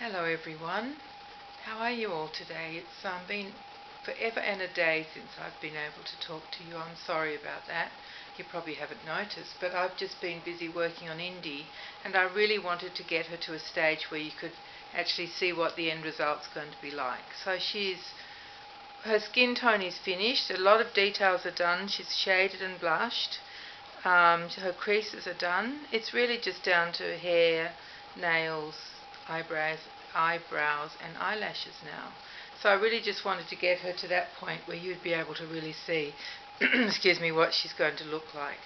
Hello everyone, how are you all today? It's been forever and a day since I've been able to talk to you. I'm sorry about that. You probably haven't noticed, but I've just been busy working on Indy, and I really wanted to get her to a stage where you could actually see what the end result's going to be like. So her skin tone is finished, a lot of details are done, she's shaded and blushed, her creases are done. It's really just down to hair, nails, eyebrows and eyelashes now. So I really just wanted to get her to that point where you'd be able to really see excuse me, what she's going to look like.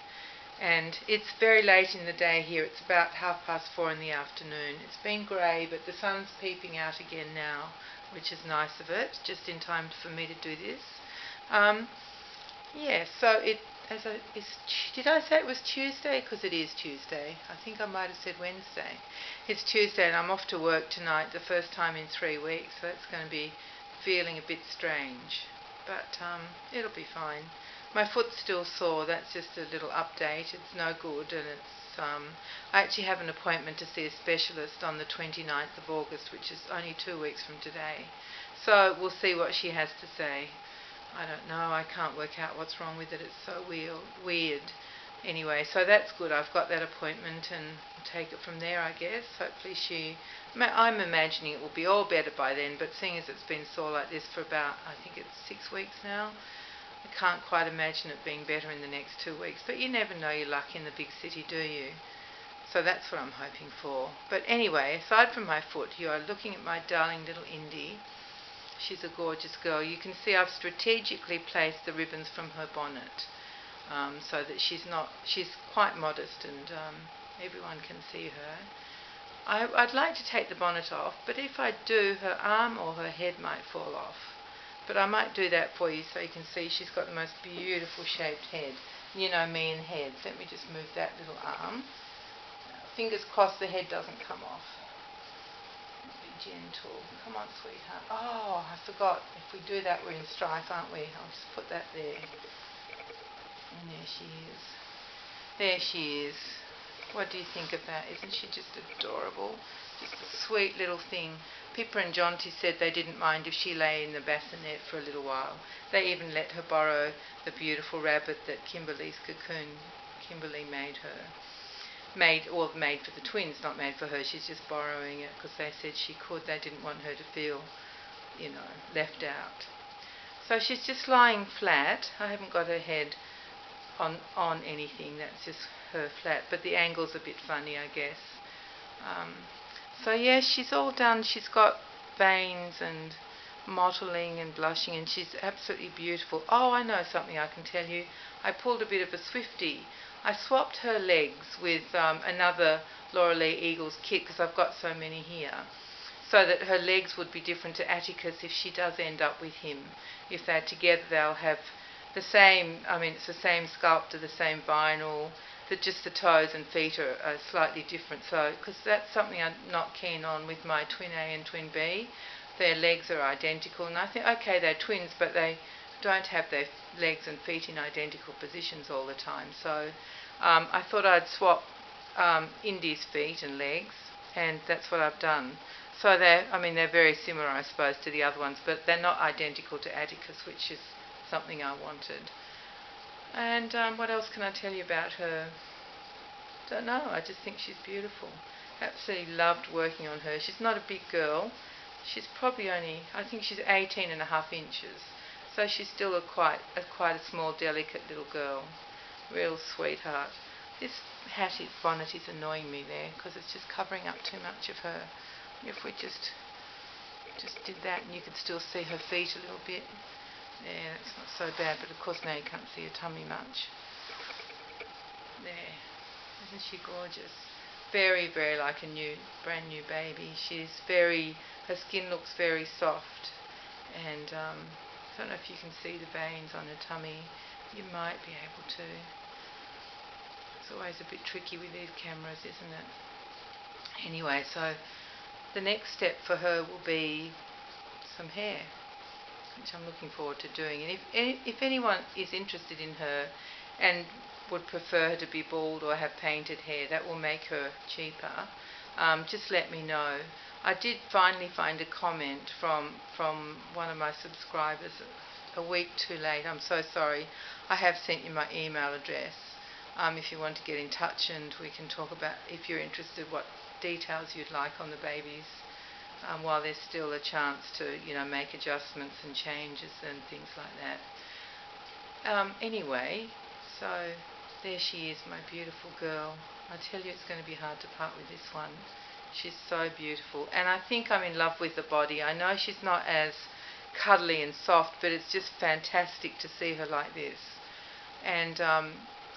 And it's very late in the day here. It's about 4:30 in the afternoon. It's been grey, but the sun's peeping out again now, which is nice of it, just in time for me to do this. So did I say it was Tuesday? Because it is Tuesday. I think I might have said Wednesday. It's Tuesday and I'm off to work tonight, the first time in 3 weeks, so it's going to be feeling a bit strange. But it'll be fine. My foot's still sore, that's just a little update. It's no good, and I actually have an appointment to see a specialist on the 29th of August, which is only 2 weeks from today. So we'll see what she has to say. I don't know, I can't work out what's wrong with it, it's so weird. Anyway, so that's good, I've got that appointment and take it from there, I guess. Hopefully I'm imagining it will be all better by then, but seeing as it's been sore like this for about, I think it's 6 weeks now, I can't quite imagine it being better in the next 2 weeks. But you never know your luck in the big city, do you? So that's what I'm hoping for. But anyway, aside from my foot, you are looking at my darling little Indy. She's a gorgeous girl. You can see I've strategically placed the ribbons from her bonnet so that she's quite modest and everyone can see her. I'd like to take the bonnet off, but if I do, her arm or her head might fall off. But I might do that for you so you can see she's got the most beautiful shaped head. You know me and heads. Let me just move that little arm. Fingers crossed the head doesn't come off. Be gentle. Come on, sweetheart. Oh, I forgot. If we do that, we're in strife, aren't we? I'll just put that there. And there she is. There she is. What do you think of that? Isn't she just adorable? Just a sweet little thing. Pippa and Jonty said they didn't mind if she lay in the bassinet for a little while. They even let her borrow the beautiful rabbit that Kimberly made her. Made for the twins, not made for her. She's just borrowing it because they said she could. They didn't want her to feel, left out. So she's just lying flat. I haven't got her head on anything. That's just her flat. But the angle's a bit funny, I guess. So yeah, she's all done. She's got veins and mottling and blushing, and she's absolutely beautiful. Oh, I know something I can tell you. I pulled a bit of a Swiftie. I swapped her legs with another Laura Lee Eagles kit because I've got so many here, so that her legs would be different to Atticus if she does end up with him. If they're together, they'll have the same, it's the same sculptor, the same vinyl, that just the toes and feet are slightly different. So, because that's something I'm not keen on with my twin A and twin B. Their legs are identical, and I think, okay, they're twins, but they don't have their legs and feet in identical positions all the time. So I thought I'd swap Indy's feet and legs, and that's what I've done. So they're very similar, I suppose, to the other ones, but they're not identical to Atticus, which is something I wanted. And what else can I tell you about her? Don't know, I just think she's beautiful. Absolutely loved working on her. She's not a big girl. She's probably only, I think she's 18.5 inches. So she's still quite a small, delicate little girl. Real sweetheart. This bonnet is annoying me there because it's just covering up too much of her. If we just did that, and you could still see her feet a little bit. Yeah, it's not so bad, but of course now you can't see her tummy much. There. Isn't she gorgeous? Very, very like a brand new baby. Her skin looks very soft, and I don't know if you can see the veins on her tummy. You might be able to. It's always a bit tricky with these cameras, isn't it? Anyway, so the next step for her will be some hair, which I'm looking forward to doing. And if anyone is interested in her and would prefer her to be bald or have painted hair, that will make her cheaper. Just let me know. I did finally find a comment from one of my subscribers a week too late. I'm so sorry. I have sent you my email address. If you want to get in touch and we can talk about, if you're interested, what details you'd like on the babies, while there's still a chance to, make adjustments and changes and things like that. Anyway, so there she is, my beautiful girl. I tell you, it's going to be hard to part with this one. She's so beautiful, and I think I'm in love with the body. I know she's not as cuddly and soft, but it's just fantastic to see her like this. And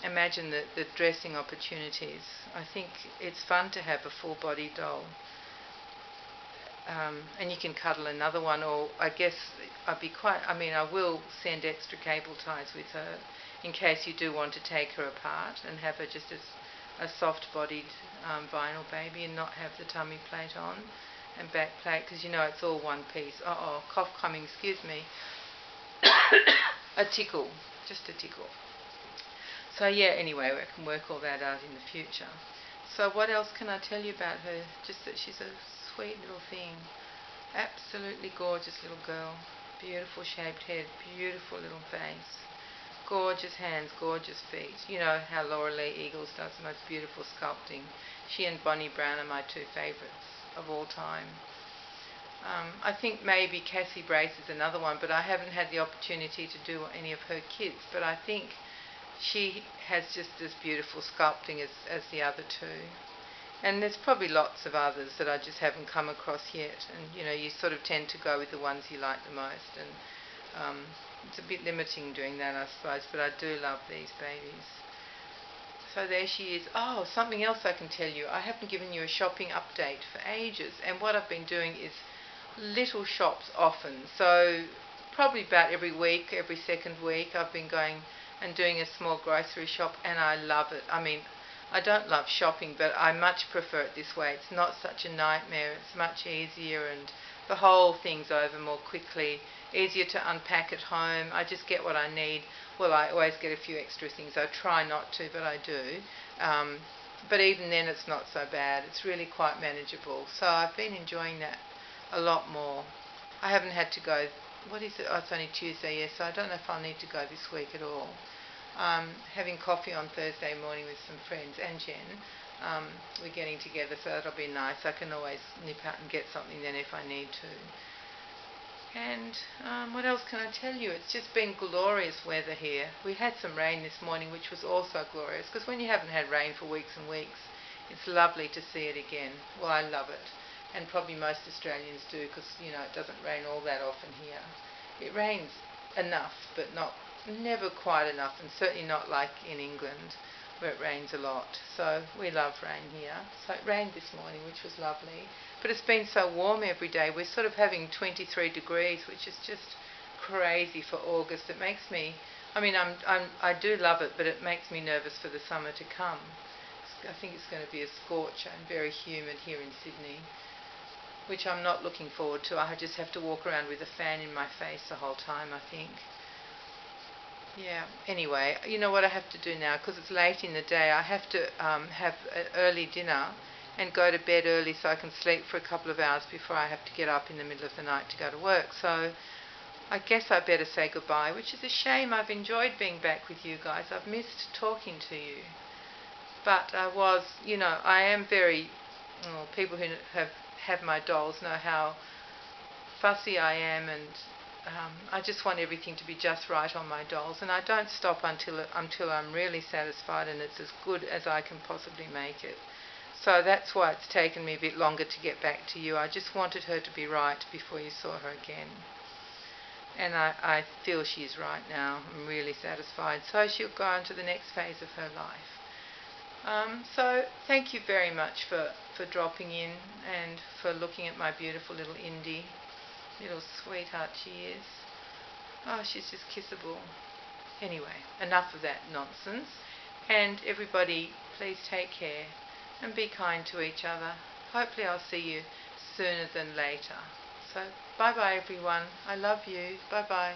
imagine the dressing opportunities. I think it's fun to have a full-body doll. And you can cuddle another one, or I guess I will send extra cable ties with her in case you do want to take her apart and have her just as a soft-bodied vinyl baby and not have the tummy plate on and back plate, because it's all one piece. Cough coming, excuse me. A tickle, just a tickle. So yeah, anyway, we can work all that out in the future. So what else can I tell you about her? Just that she's a sweet little thing. Absolutely gorgeous little girl. Beautiful shaped head, beautiful little face. Gorgeous hands, gorgeous feet. You know how Laura Lee Eagles does the most beautiful sculpting. She and Bonnie Brown are my two favourites of all time. I think maybe Cassie Brace is another one, but I haven't had the opportunity to do any of her kids. But I think she has just as beautiful sculpting as the other two. And there's probably lots of others that I just haven't come across yet. And, you sort of tend to go with the ones you like the most. And it's a bit limiting doing that, I suppose, but I do love these babies. So there she is. Oh, something else I can tell you. I haven't given you a shopping update for ages. And what I've been doing is little shops often. So probably about every week, every second week, I've been going and doing a small grocery shop, and I love it. I mean, I don't love shopping, but I much prefer it this way. It's not such a nightmare. It's much easier, and the whole thing's over more quickly. Easier to unpack at home. I just get what I need. Well, I always get a few extra things. I try not to, but I do. But even then, it's not so bad. It's really quite manageable. So I've been enjoying that a lot more. I haven't had to go. What is it? Oh, it's only Tuesday, yes. So I don't know if I'll need to go this week at all. Having coffee on Thursday morning with some friends and Jen. We're getting together, so that'll be nice. I can always nip out and get something then if I need to. And what else can I tell you? It's just been glorious weather here. We had some rain this morning, which was also glorious, because when you haven't had rain for weeks and weeks, it's lovely to see it again. Well, I love it. And probably most Australians do, because, it doesn't rain all that often here. It rains enough, but never quite enough, and certainly not like in England, where it rains a lot. So we love rain here. So it rained this morning, which was lovely. But it's been so warm every day. We're sort of having 23 degrees, which is just crazy for August. It makes me, I do love it, but it makes me nervous for the summer to come. I think it's going to be a scorcher and very humid here in Sydney, which I'm not looking forward to. I just have to walk around with a fan in my face the whole time, I think. Yeah, anyway, you know what I have to do now, because it's late in the day. I have to have an early dinner and go to bed early so I can sleep for a couple of hours before I have to get up in the middle of the night to go to work. So I guess I better say goodbye, which is a shame. I've enjoyed being back with you guys. I've missed talking to you. But I am very, people who have my dolls know how fussy I am, and I just want everything to be just right on my dolls, and I don't stop until I'm really satisfied and it's as good as I can possibly make it. So that's why it's taken me a bit longer to get back to you. I just wanted her to be right before you saw her again. And I feel she's right now. I'm really satisfied. So she'll go on to the next phase of her life. So thank you very much for dropping in and for looking at my beautiful little Indie. Little sweetheart she is. Oh, she's just kissable. Anyway, enough of that nonsense. And everybody, please take care and be kind to each other. Hopefully I'll see you sooner than later. So bye-bye everyone. I love you. Bye-bye.